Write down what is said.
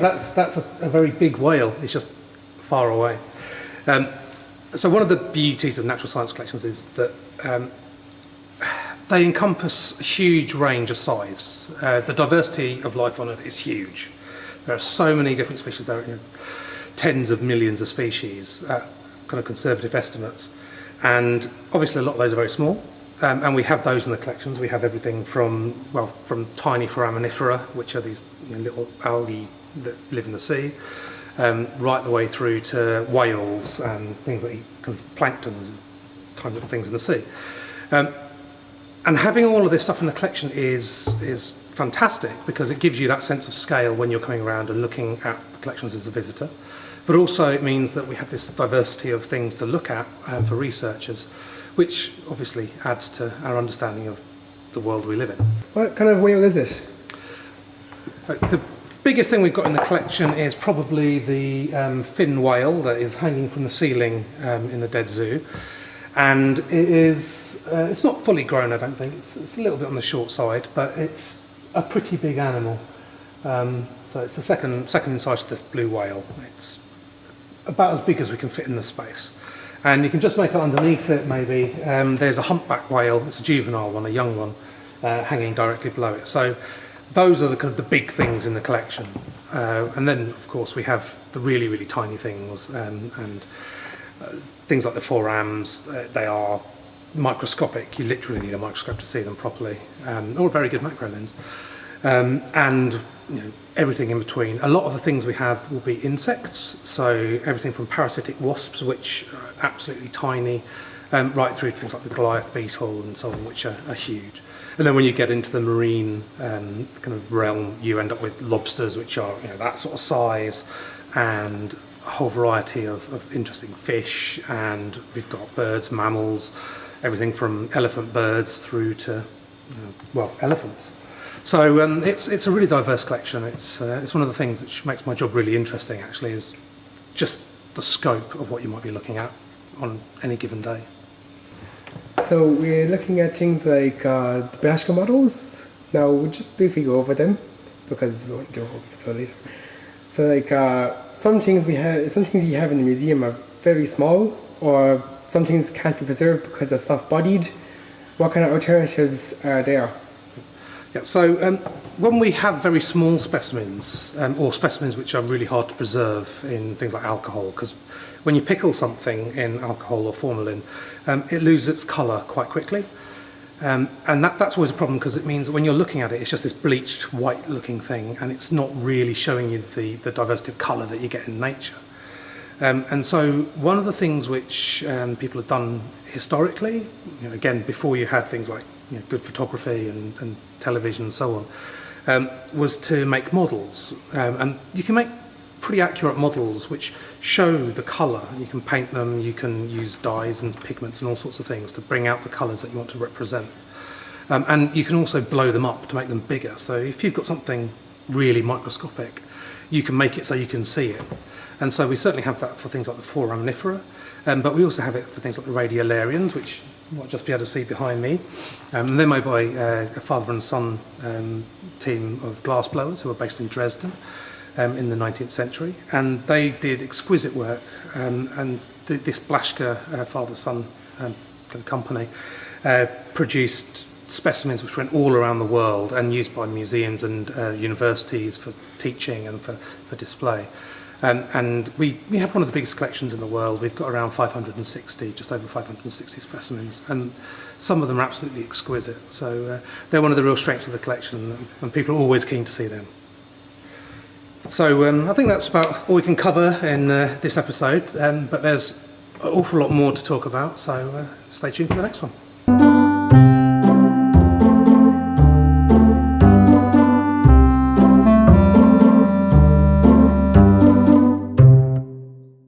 that's a very big whale. It's just far away. So one of the beauties of natural science collections is that they encompass a huge range of size. The diversity of life on Earth is huge. There are so many different species. There are tens of millions of species, kind of conservative estimates. And obviously a lot of those are very small. And we have those in the collections. We have everything from tiny Foraminifera, which are these little algae that live in the sea, right the way through to whales and things that eat kind of planktons and tiny little things in the sea. And having all of this stuff in the collection is fantastic because it gives you that sense of scale when you're coming around and looking at the collections as a visitor. But also it means that we have this diversity of things to look at for researchers, which obviously adds to our understanding of the world we live in. What kind of whale is it? The biggest thing we've got in the collection is probably the fin whale that is hanging from the ceiling in the Dead Zoo. And it's not fully grown, I don't think. It's a little bit on the short side, but it's a pretty big animal. So it's the second in size to the blue whale. It's about as big as we can fit in the space. And you can just make it underneath it, maybe. There's a humpback whale. It's a juvenile one, a young one, hanging directly below it. So those are the kind of the big things in the collection. And then, of course, we have the really, really tiny things and things like the forams. They are microscopic. You literally need a microscope to see them properly, or a very good macro lens. And everything in between. A lot of the things we have will be insects, so everything from parasitic wasps, which are absolutely tiny, right through to things like the Goliath beetle and so on, which are huge. And then when you get into the marine kind of realm, you end up with lobsters, which are that sort of size, and a whole variety of interesting fish. And we've got birds, mammals, everything from elephant birds through to elephants. So it's a really diverse collection. It's one of the things which makes my job really interesting, actually, is just the scope of what you might be looking at on any given day. So we're looking at things like the Blaschka models. Now we'll just briefly go over them because we won't do it so later. So some things you have in the museum are very small, or some things can't be preserved because they're soft-bodied. What kind of alternatives are there? Yeah, so when we have very small specimens, or specimens which are really hard to preserve in things like alcohol, because when you pickle something in alcohol or formalin, it loses its colour quite quickly. And that's always a problem, because it means that when you're looking at it, it's just this bleached white-looking thing, and it's not really showing you the diversity of colour that you get in nature. And so one of the things which people have done historically, again, before you had things like good photography and television and so on, was to make models. And you can make pretty accurate models which show the colour. You can paint them, you can use dyes and pigments and all sorts of things to bring out the colours that you want to represent. And you can also blow them up to make them bigger. So if you've got something really microscopic, you can make it so you can see it. And so we certainly have that for things like the Foraminifera, but we also have it for things like the radiolarians, which you might just be able to see behind me. They're made by a father and son team of glassblowers who are based in Dresden in the 19th century. And they did exquisite work. And this Blaschka father-son company produced specimens which went all around the world and used by museums and universities for teaching and for display. And we have one of the biggest collections in the world. We've got around 560, just over 560 specimens, and some of them are absolutely exquisite. So they're one of the real strengths of the collection, and people are always keen to see them. So I think that's about all we can cover in this episode, but there's an awful lot more to talk about, so stay tuned for the next one.